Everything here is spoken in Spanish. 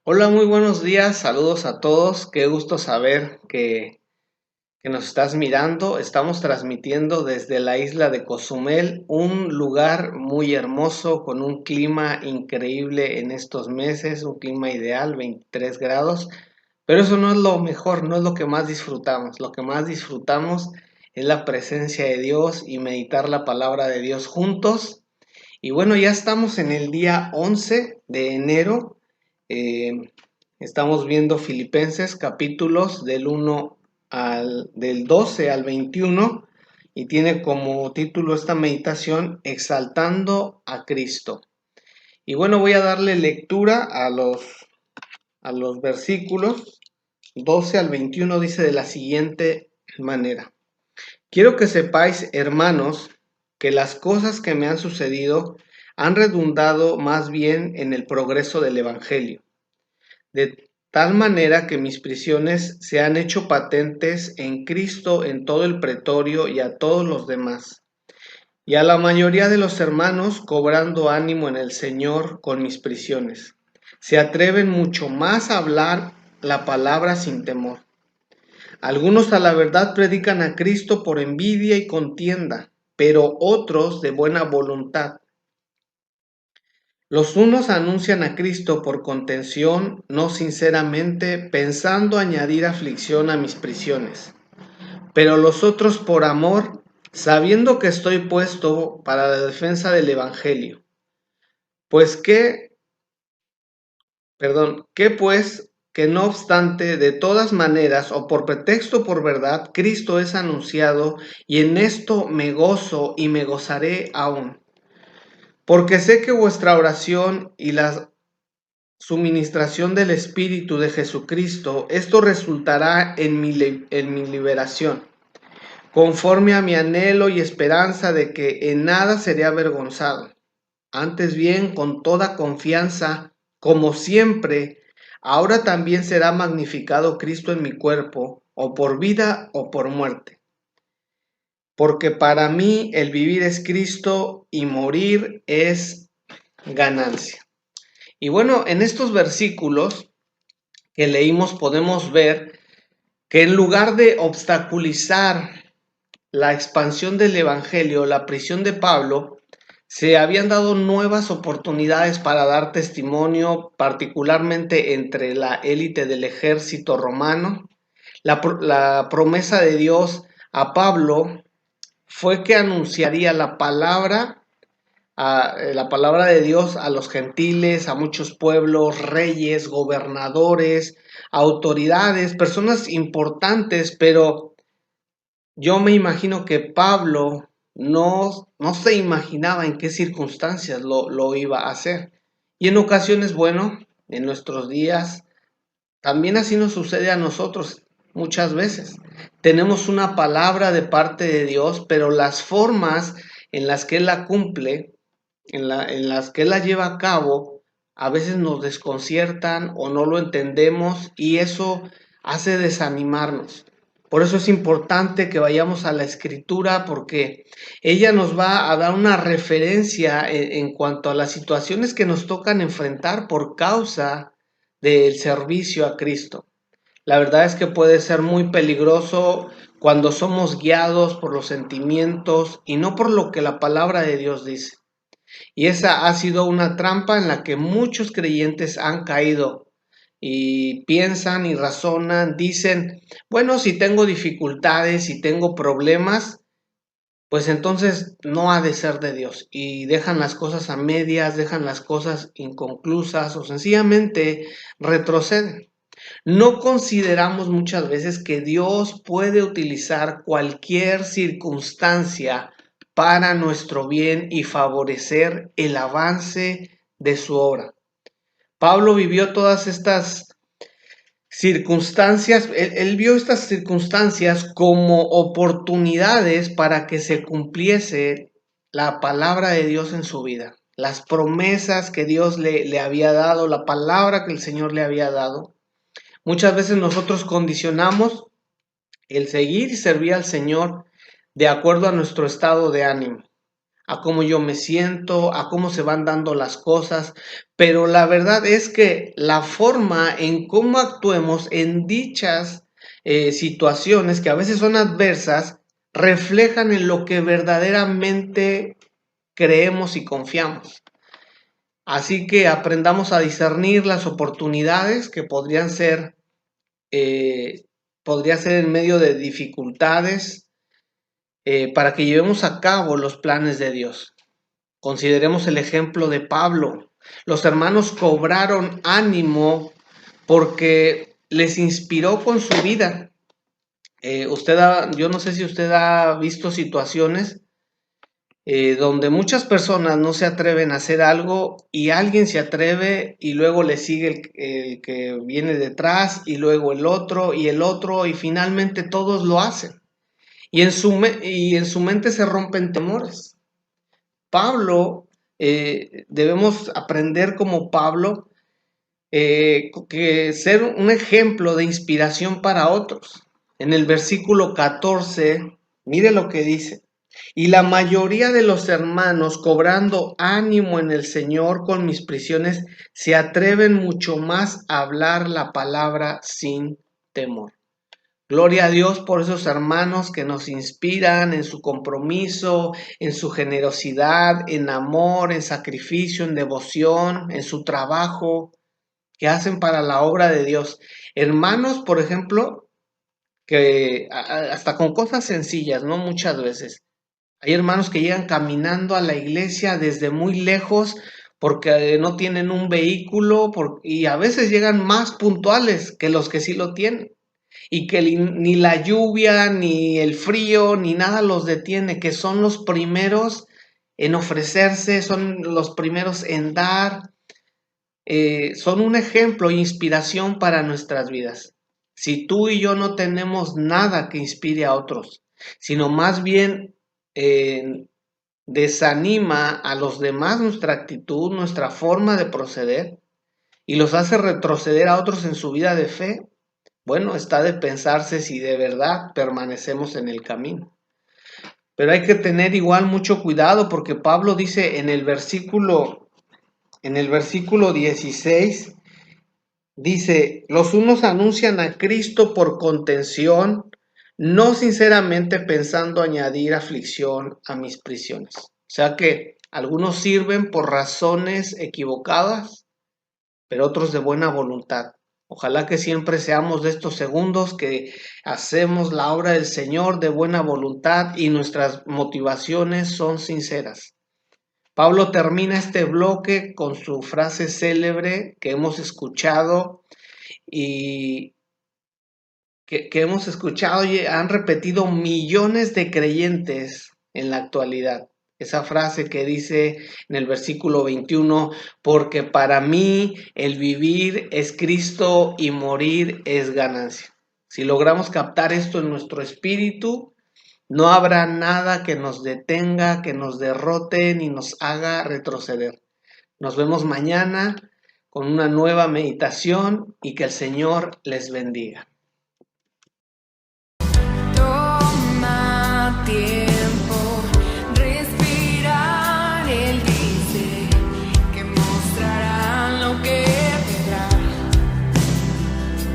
Hola, muy buenos días, saludos a todos, qué gusto saber que nos estás mirando. Estamos transmitiendo desde la isla de Cozumel, un lugar muy hermoso con un clima increíble en estos meses, un clima ideal, 23 grados, pero eso no es lo mejor, no es lo que más disfrutamos. Lo que más disfrutamos es la presencia de Dios y meditar la palabra de Dios juntos. Y bueno, ya estamos en el día 11 de enero. eh, Estamos viendo Filipenses capítulos del 12 al 21 y tiene como título esta meditación Exaltando a Cristo. Y bueno, voy a darle lectura a los versículos 12 al 21. Dice de la siguiente manera: Quiero que sepáis, hermanos, que las cosas que me han sucedido han redundado más bien en el progreso del Evangelio, de tal manera que mis prisiones se han hecho patentes en Cristo en todo el pretorio y a todos los demás, y a la mayoría de los hermanos cobrando ánimo en el Señor con mis prisiones. Se atreven mucho más a hablar la palabra sin temor. Algunos a la verdad predican a Cristo por envidia y contienda, pero otros de buena voluntad. Los unos anuncian a Cristo por contención, no sinceramente, pensando añadir aflicción a mis prisiones, pero los otros por amor, sabiendo que estoy puesto para la defensa del Evangelio. Pues que pues, que no obstante, de todas maneras, o por pretexto o por verdad, Cristo es anunciado, y en esto me gozo y me gozaré aún. Porque sé que vuestra oración y la suministración del Espíritu de Jesucristo, esto resultará en mi liberación, conforme a mi anhelo y esperanza de que en nada seré avergonzado. Antes bien, con toda confianza, como siempre, ahora también será magnificado Cristo en mi cuerpo, o por vida o por muerte. Porque para mí el vivir es Cristo y morir es ganancia. Y bueno, en estos versículos que leímos podemos ver que en lugar de obstaculizar la expansión del Evangelio, la prisión de Pablo, se habían dado nuevas oportunidades para dar testimonio, particularmente entre la élite del ejército romano. La promesa de Dios a Pablo fue que anunciaría la palabra de Dios a los gentiles, a muchos pueblos, reyes, gobernadores, autoridades, personas importantes, pero yo me imagino que Pablo no se imaginaba en qué circunstancias lo iba a hacer. Y en ocasiones, bueno, en nuestros días, también así nos sucede a nosotros muchas veces. Tenemos una palabra de parte de Dios, pero las formas en las que Él la cumple, en las que Él la lleva a cabo, a veces nos desconciertan o no lo entendemos y eso hace desanimarnos. Por eso es importante que vayamos a la escritura porque ella nos va a dar una referencia en cuanto a las situaciones que nos tocan enfrentar por causa del servicio a Cristo. La verdad es que puede ser muy peligroso cuando somos guiados por los sentimientos y no por lo que la palabra de Dios dice. Y esa ha sido una trampa en la que muchos creyentes han caído y piensan y razonan, dicen, bueno, si tengo dificultades, si tengo problemas, pues entonces no ha de ser de Dios. Y dejan las cosas a medias, dejan las cosas inconclusas o sencillamente retroceden. No consideramos muchas veces que Dios puede utilizar cualquier circunstancia para nuestro bien y favorecer el avance de su obra. Pablo vivió todas estas circunstancias, él vio estas circunstancias como oportunidades para que se cumpliese la palabra de Dios en su vida, las promesas que Dios le había dado, la palabra que el Señor le había dado. Muchas veces nosotros condicionamos el seguir y servir al Señor de acuerdo a nuestro estado de ánimo. a cómo yo me siento, a cómo se van dando las cosas, pero la verdad es que la forma en cómo actuemos en dichas situaciones que a veces son adversas, reflejan en lo que verdaderamente creemos y confiamos. Así que aprendamos a discernir las oportunidades que eh, podría ser en medio de dificultades, para que llevemos a cabo los planes de Dios. Consideremos el ejemplo de Pablo. Los hermanos cobraron ánimo porque les inspiró con su vida. Yo no sé si usted ha visto situaciones donde muchas personas no se atreven a hacer algo y alguien se atreve y luego le sigue el que viene detrás y luego el otro y finalmente todos lo hacen. Y en su mente se rompen temores. Pablo, debemos aprender como Pablo, que ser un ejemplo de inspiración para otros. En el versículo 14, mire lo que dice. Y la mayoría de los hermanos, cobrando ánimo en el Señor con mis prisiones, se atreven mucho más a hablar la palabra sin temor. Gloria a Dios por esos hermanos que nos inspiran en su compromiso, en su generosidad, en amor, en sacrificio, en devoción, en su trabajo que hacen para la obra de Dios. Hermanos, por ejemplo, que hasta con cosas sencillas, ¿no? Muchas veces. Hay hermanos que llegan caminando a la iglesia desde muy lejos porque no tienen un vehículo y a veces llegan más puntuales que los que sí lo tienen. Y que ni la lluvia, ni el frío, ni nada los detiene, que son los primeros en ofrecerse, son los primeros en dar, son un ejemplo e inspiración para nuestras vidas. Si tú y yo no tenemos nada que inspire a otros, sino más bien desanima a los demás nuestra actitud, nuestra forma de proceder, y los hace retroceder a otros en su vida de fe, bueno, está de pensarse si de verdad permanecemos en el camino. Pero hay que tener igual mucho cuidado porque Pablo dice en el versículo 16, dice, los unos anuncian a Cristo por contención, no sinceramente pensando añadir aflicción a mis prisiones. O sea que algunos sirven por razones equivocadas, pero otros de buena voluntad. Ojalá que siempre seamos de estos segundos que hacemos la obra del Señor de buena voluntad y nuestras motivaciones son sinceras. Pablo termina este bloque con su frase célebre que hemos escuchado y que hemos escuchado y han repetido millones de creyentes en la actualidad. Esa frase que dice en el versículo 21, porque para mí el vivir es Cristo y morir es ganancia. Si logramos captar esto en nuestro espíritu, no habrá nada que nos detenga, que nos derrote ni nos haga retroceder. Nos vemos mañana con una nueva meditación y que el Señor les bendiga. Toma tiempo.